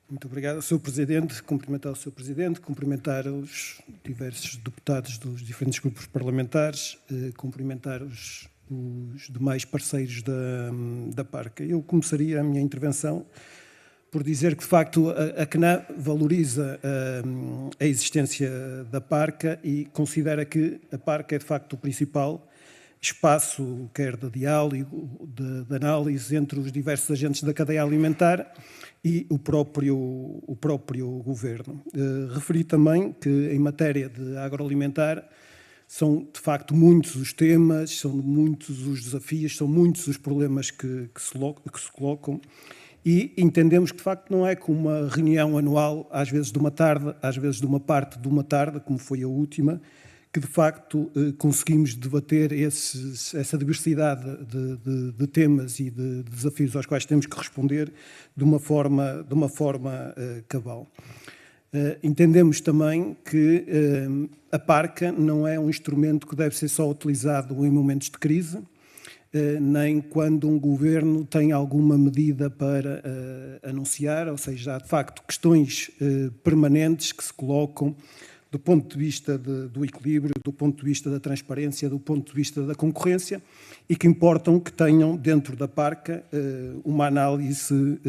Muito obrigado, Sr. Presidente. Cumprimentar o Sr. Presidente, cumprimentar os diversos deputados dos diferentes grupos parlamentares, cumprimentar os demais parceiros da PARCA. Eu começaria a minha intervenção por dizer que, de facto, a CNA valoriza a existência da PARCA e considera que a PARCA é, de facto, o principal espaço, quer de diálogo, de análise entre os diversos agentes da cadeia alimentar e o próprio Governo. Referi também que, em matéria de agroalimentar, são, de facto, muitos os temas, são muitos os desafios, são muitos os problemas que se colocam e entendemos que, de facto, não é como uma reunião anual, às vezes de uma tarde, às vezes de uma parte de uma tarde, como foi a última, que, de facto, conseguimos debater essa diversidade de temas e de desafios aos quais temos que responder de uma forma cabal. Entendemos também que a PARCA não é um instrumento que deve ser só utilizado em momentos de crise, nem quando um governo tem alguma medida para anunciar, ou seja, há de facto questões permanentes que se colocam do ponto de vista do equilíbrio, do ponto de vista da transparência, do ponto de vista da concorrência e que importam que tenham dentro da PARCA uma análise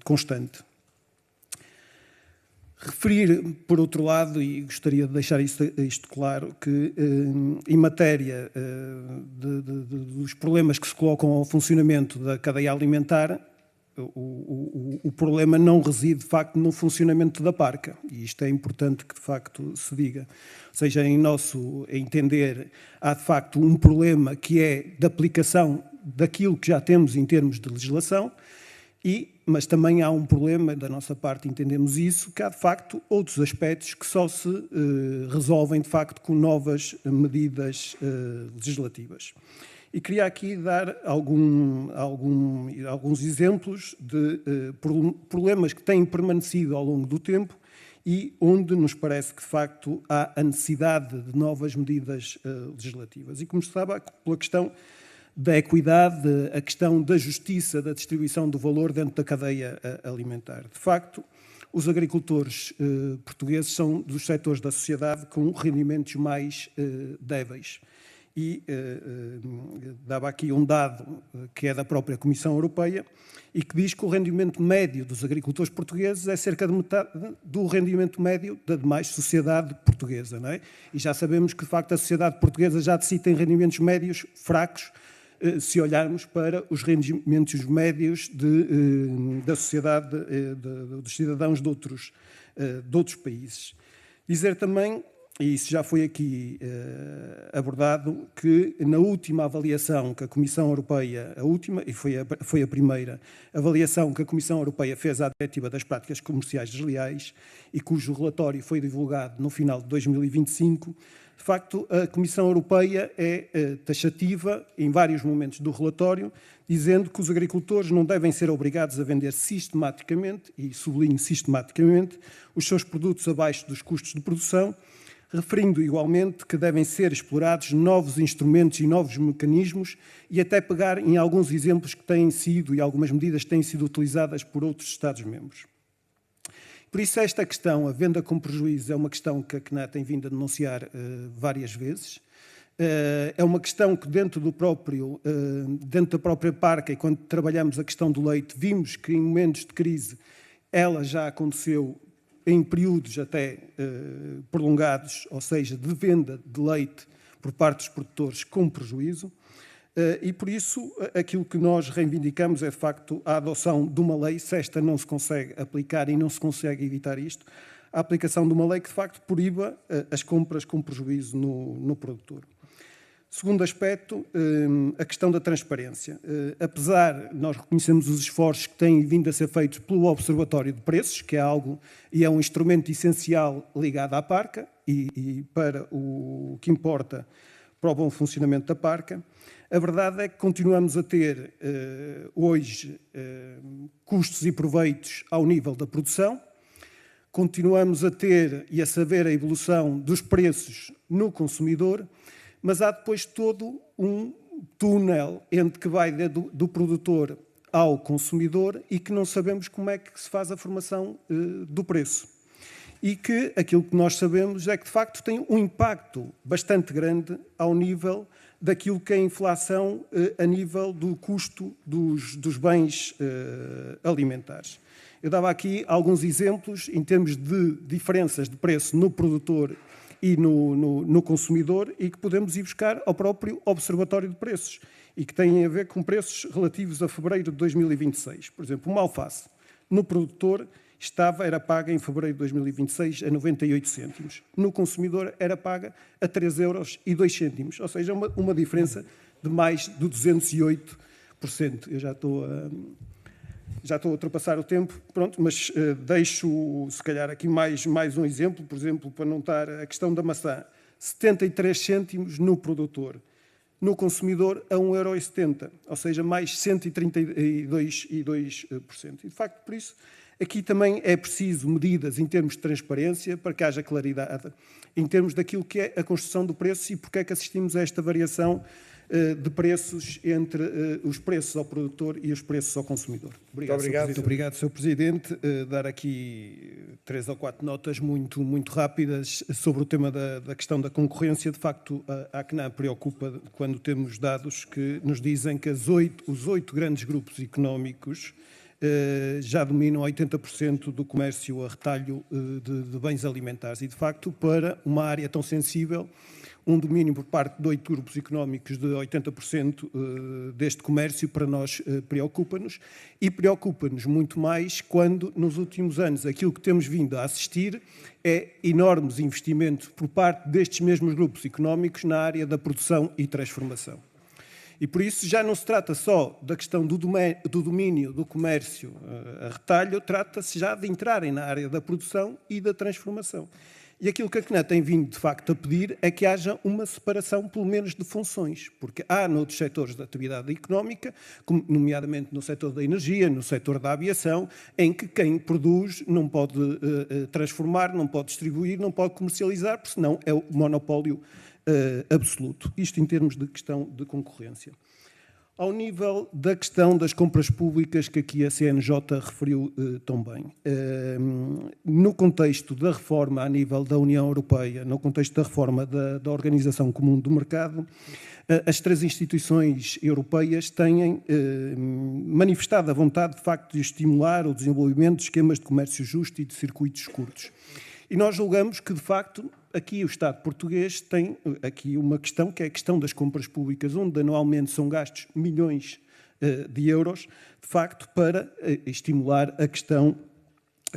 constante. Referir, por outro lado, e gostaria de deixar isto claro, que em matéria dos problemas que se colocam ao funcionamento da cadeia alimentar, o problema não reside, de facto, no funcionamento da PARCA. E isto é importante que, de facto, se diga. Ou seja, em nosso entender, há, de facto, um problema que é de aplicação daquilo que já temos em termos de legislação, mas também há um problema, da nossa parte entendemos isso, que há de facto outros aspectos que só se resolvem de facto com novas medidas legislativas. E queria aqui dar alguns exemplos de problemas que têm permanecido ao longo do tempo e onde nos parece que de facto há a necessidade de novas medidas legislativas. E começava pela questão da equidade, a questão da justiça, da distribuição do valor dentro da cadeia alimentar. De facto, os agricultores portugueses são dos setores da sociedade com rendimentos mais débeis. E dava aqui um dado que é da própria Comissão Europeia e que diz que o rendimento médio dos agricultores portugueses é cerca de metade do rendimento médio da demais sociedade portuguesa, não é? E já sabemos que, de facto, a sociedade portuguesa já de si tem rendimentos médios fracos, se olharmos para os rendimentos médios da sociedade, dos cidadãos de outros países. Dizer também, e isso já foi aqui abordado, que na última avaliação que a Comissão Europeia, e foi a primeira avaliação que a Comissão Europeia fez à Diretiva das Práticas Comerciais Desleais e cujo relatório foi divulgado no final de 2025, de facto, a Comissão Europeia é taxativa em vários momentos do relatório, dizendo que os agricultores não devem ser obrigados a vender sistematicamente, e sublinho sistematicamente, os seus produtos abaixo dos custos de produção, referindo igualmente que devem ser explorados novos instrumentos e novos mecanismos e até pegar em alguns exemplos que têm sido e algumas medidas que têm sido utilizadas por outros Estados-membros. Por isso, esta questão, a venda com prejuízo, é uma questão que a CNA tem vindo a denunciar várias vezes. É uma questão que dentro da própria PARCA, e quando trabalhamos a questão do leite, vimos que em momentos de crise ela já aconteceu em períodos até prolongados, ou seja, de venda de leite por parte dos produtores com prejuízo. E, por isso, aquilo que nós reivindicamos é, de facto, a adoção de uma lei, se esta não se consegue aplicar e não se consegue evitar isto, a aplicação de uma lei que, de facto, proíba as compras com prejuízo no produtor. Segundo aspecto, a questão da transparência. Apesar, nós reconhecemos os esforços que têm vindo a ser feitos pelo Observatório de Preços, que é algo e é um instrumento essencial ligado à PARCA e para o que importa para o bom funcionamento da PARCA, a verdade é que continuamos a ter hoje custos e proveitos ao nível da produção, continuamos a ter e a saber a evolução dos preços no consumidor, mas há depois todo um túnel entre que vai do produtor ao consumidor e que não sabemos como é que se faz a formação do preço. E que aquilo que nós sabemos é que, de facto, tem um impacto bastante grande ao nível daquilo que é a inflação a nível do custo dos bens alimentares. Eu dava aqui alguns exemplos em termos de diferenças de preço no produtor e no consumidor e que podemos ir buscar ao próprio Observatório de Preços e que têm a ver com preços relativos a fevereiro de 2026. Por exemplo, uma alface no produtor era paga em fevereiro de 2026 a 98 cêntimos. No consumidor era paga a 3,02 €, ou seja, uma diferença de mais de 208%. Eu já estou a ultrapassar o tempo, pronto, mas deixo, se calhar, aqui mais um exemplo, por exemplo, para não estar a questão da maçã. 73 cêntimos no produtor. No consumidor, a 1,70 €, ou seja, mais 132,2%. E, de facto, por isso, aqui também é preciso medidas em termos de transparência para que haja claridade em termos daquilo que é a construção do preço e porque é que assistimos a esta variação de preços entre os preços ao produtor e os preços ao consumidor. Muito obrigado, Sr. Presidente. Dar aqui 3 ou 4 notas muito rápidas sobre o tema da questão da concorrência. De facto, a CNAM preocupa quando temos dados que nos dizem que os 8 grandes grupos económicos já dominam 80% do comércio a retalho de bens alimentares. E, de facto, para uma área tão sensível, um domínio por parte de 8 grupos económicos de 80% deste comércio, para nós preocupa-nos, e preocupa-nos muito mais quando, nos últimos anos, aquilo que temos vindo a assistir é enormes investimentos por parte destes mesmos grupos económicos na área da produção e transformação. E por isso já não se trata só da questão do domínio do comércio a retalho, trata-se já de entrarem na área da produção e da transformação. E aquilo que a CNAM tem vindo, de facto, a pedir é que haja uma separação, pelo menos, de funções, porque há noutros setores da atividade económica, nomeadamente no setor da energia, no setor da aviação, em que quem produz não pode transformar, não pode distribuir, não pode comercializar, porque senão é o monopólio absoluto. Isto em termos de questão de concorrência. Ao nível da questão das compras públicas, que aqui a CNJ referiu tão bem, no contexto da reforma a nível da União Europeia, no contexto da reforma da Organização Comum do Mercado, as 3 instituições europeias têm manifestado a vontade, de facto, de estimular o desenvolvimento de esquemas de comércio justo e de circuitos curtos. E nós julgamos que, de facto, aqui o Estado português tem aqui uma questão, que é a questão das compras públicas, onde anualmente são gastos milhões de euros, de facto, para estimular a questão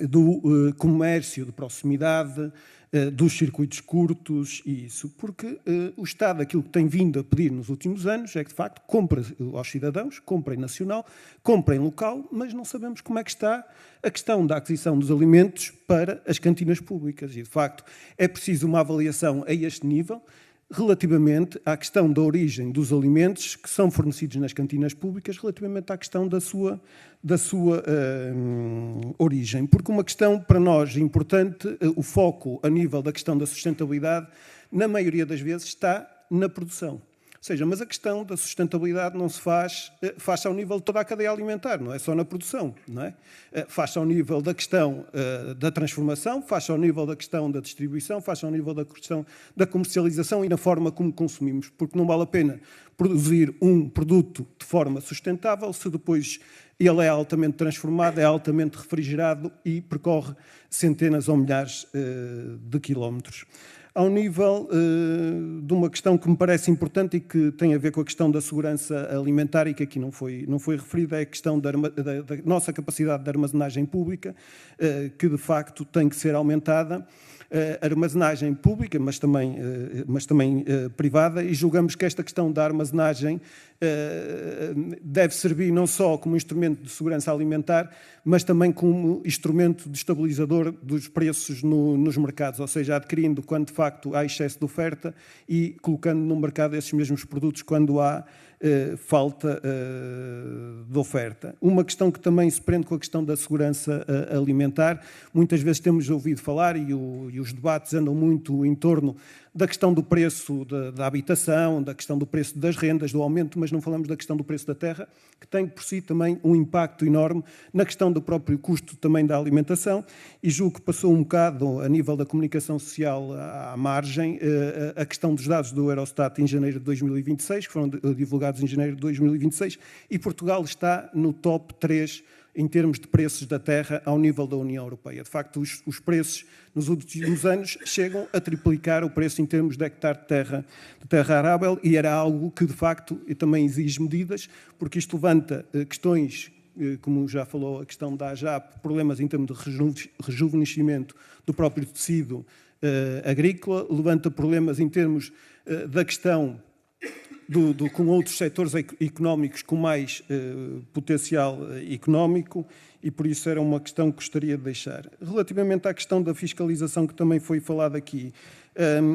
do comércio de proximidade, dos circuitos curtos e isso. Porque o Estado, aquilo que tem vindo a pedir nos últimos anos é que, de facto, compre aos cidadãos, compre em nacional, compre em local, mas não sabemos como é que está a questão da aquisição dos alimentos para as cantinas públicas. E, de facto, é preciso uma avaliação a este nível, relativamente à questão da origem dos alimentos que são fornecidos nas cantinas públicas, relativamente à questão da sua origem. Porque uma questão para nós importante, o foco a nível da questão da sustentabilidade, na maioria das vezes está na produção. Ou seja, mas a questão da sustentabilidade não se faz ao nível de toda a cadeia alimentar, não é só na produção, não é? Faz-se ao nível da questão da transformação, faz-se ao nível da questão da distribuição, faz-se ao nível da questão da comercialização e na forma como consumimos, porque não vale a pena produzir um produto de forma sustentável se depois ele é altamente transformado, é altamente refrigerado e percorre centenas ou milhares de quilómetros. Ao nível de uma questão que me parece importante e que tem a ver com a questão da segurança alimentar e que aqui não foi referida, é a questão da nossa capacidade de armazenagem pública, que de facto tem que ser aumentada. Armazenagem pública, mas também privada, e julgamos que esta questão da armazenagem deve servir não só como instrumento de segurança alimentar, mas também como instrumento de estabilizador dos preços nos mercados, ou seja, adquirindo quando de facto há excesso de oferta e colocando no mercado esses mesmos produtos quando há falta de oferta. Uma questão que também se prende com a questão da segurança alimentar, muitas vezes temos ouvido falar e os debates andam muito em torno da questão do preço da habitação, da questão do preço das rendas, do aumento, mas não falamos da questão do preço da terra, que tem por si também um impacto enorme na questão do próprio custo também da alimentação, e julgo que passou um bocado, a nível da comunicação social, à margem, a questão dos dados do Eurostat em janeiro de 2026, que foram divulgados em janeiro de 2026, e Portugal está no top 3 em termos de preços da terra ao nível da União Europeia. De facto, os preços nos últimos anos chegam a triplicar o preço em termos de hectare de terra arável, e era algo que, de facto, também exige medidas, porque isto levanta questões, como já falou, a questão da AJAP, problemas em termos de rejuvenescimento do próprio tecido agrícola, levanta problemas em termos da questão com outros setores económicos com mais potencial económico, e por isso era uma questão que gostaria de deixar. Relativamente à questão da fiscalização, que também foi falada aqui,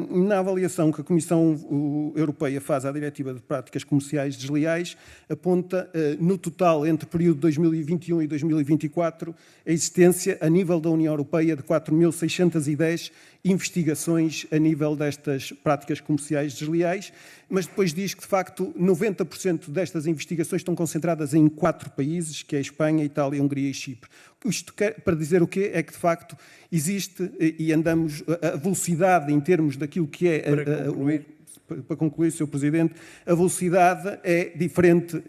na avaliação que a Comissão Europeia faz à Diretiva de Práticas Comerciais Desleais, aponta no total, entre o período de 2021 e 2024, a existência a nível da União Europeia de 4.610 investigações a nível destas práticas comerciais desleais, mas depois diz que, de facto, 90% destas investigações estão concentradas em 4 países, que é a Espanha, a Itália, a Hungria e Chipre. Isto para dizer o quê? É que, de facto, existe e andamos a velocidade em termos daquilo que é... Para concluir, Sr. Presidente, a velocidade é diferente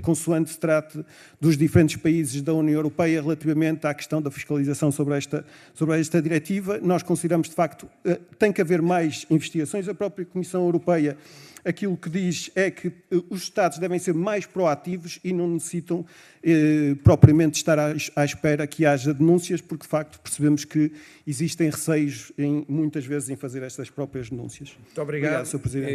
consoante se trate dos diferentes países da União Europeia relativamente à questão da fiscalização sobre esta diretiva. Nós consideramos, de facto, tem que haver mais investigações. A própria Comissão Europeia, aquilo que diz é que os Estados devem ser mais proativos e não necessitam propriamente estar à espera que haja denúncias, porque, de facto, percebemos que existem receios, muitas vezes, em fazer estas próprias denúncias. Muito obrigado, Sr. Presidente.